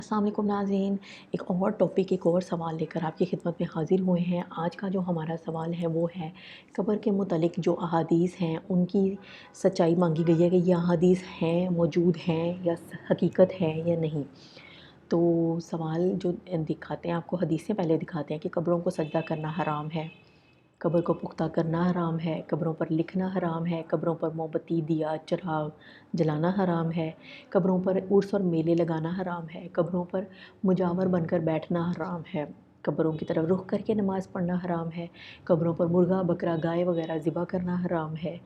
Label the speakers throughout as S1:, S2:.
S1: अस्सलाम वालेकुम नाज़रीन, एक और टॉपिक एक और सवाल लेकर आपकी खिदमत में हाज़िर हुए हैं। आज का जो हमारा सवाल है वो है कब्र के मुतालिक जो अहादीस हैं उनकी सच्चाई मांगी गई है कि ये अहादीस हैं, मौजूद हैं या हकीकत है या नहीं। तो सवाल जो दिखाते हैं आपको हदीसें पहले दिखाते हैं कि कब्रों को सजदा करना हराम है, कब्र को पुख्ता करना हराम है, कब्रों पर लिखना हराम है, कब्रों पर मोमबत्ती, दिया, चिराग जलाना हराम है, कब्रों पर उर्स और मेले लगाना हराम है, कब्रों पर मुजावर बनकर बैठना हराम है, कब्रों की तरफ रुख करके नमाज़ पढ़ना हराम है, कब्रों पर मुर्गा, बकरा, गाय वगैरह ज़िबा करना हराम है।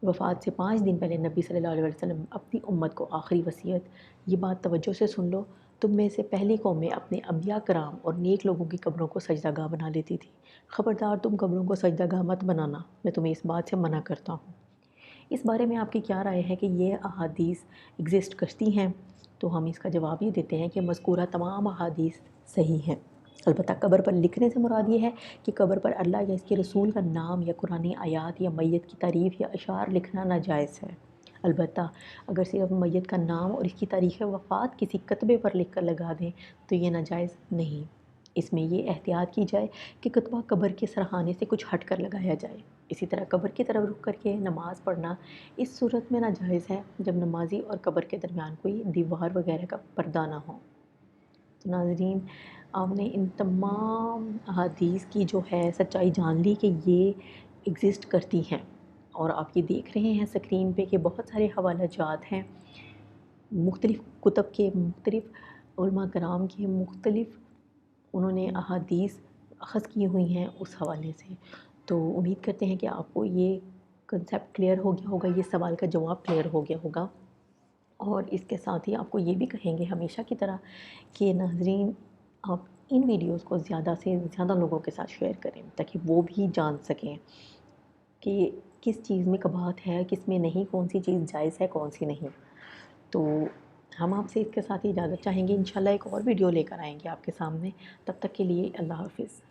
S1: वफ़ात से 5 दिन पहले नबी सल्लल्लाहु अलैहि वसल्लम अपनी उम्मत को आखिरी वसीयत, ये बात तवज्जो से सुन लो, तुम में से पहली कौमें अपने अंबिया कराम और नेक लोगों की कब्रों को सजदागाह बना लेती थी। ख़बरदार तुम कब्रों को सजदागाह मत बनाना, मैं तुम्हें इस बात से मना करता हूँ। इस बारे में आपकी क्या राय है कि ये अहादीस एग्ज़िस्ट करती हैं? तो हम इसका जवाब ये देते हैं कि मज़कूरा तमाम अहादीस सही हैं। अलबत्ता कब्र पर लिखने से मुराद ये है कि कब्र पर अल्लाह या इसके रसूल का नाम या कुरानी आयात या मैयत की तारीफ़ या अशार लिखना नाजायज़ है। अलबत्ता अगर सिर्फ मैयत का नाम और इसकी तारीख़ वफ़ात किसी कतबे पर लिख कर लगा दें तो ये नाजायज़ नहीं। इसमें ये एहतियात की जाए कि कतबा कब्र के सरहाने से कुछ हट कर लगाया जाए। इसी तरह कब्र की तरफ रुख करके नमाज़ पढ़ना इस सूरत में नाजायज़ है जब नमाजी और कब्र के दरमियान कोई दीवार वगैरह का पर्दा ना हो। तो नाज़रीन, आपने इन तमाम अहादीस की जो है सच्चाई जान ली कि ये एग्ज़िस्ट करती हैं और आप ये देख रहे हैं स्क्रीन पे कि बहुत सारे हवालाजात हैं मुख्तलिफ़ कुतुब के, मुख्तलिफ़ उलमा कराम के, मुख्तलिफ़ उन्होंने अहादीस अख़ज़ की हुई हैं उस हवाले से। तो उम्मीद करते हैं कि आपको ये कंसेप्ट क्लियर हो गया होगा, ये सवाल का जवाब क्लियर हो गया होगा। और इसके साथ ही आपको ये भी कहेंगे हमेशा की तरह कि नाज़रीन, आप इन वीडियोस को ज़्यादा से ज़्यादा लोगों के साथ शेयर करें ताकि वो भी जान सकें कि किस चीज़ में कबाहत है, किस में नहीं, कौन सी चीज़ जायज़ है, कौन सी नहीं। तो हम आपसे इसके साथ ही इजाज़त चाहेंगे। इंशाल्लाह एक और वीडियो लेकर आएँगे आपके सामने। तब तक के लिए अल्लाह हाफ़िज़।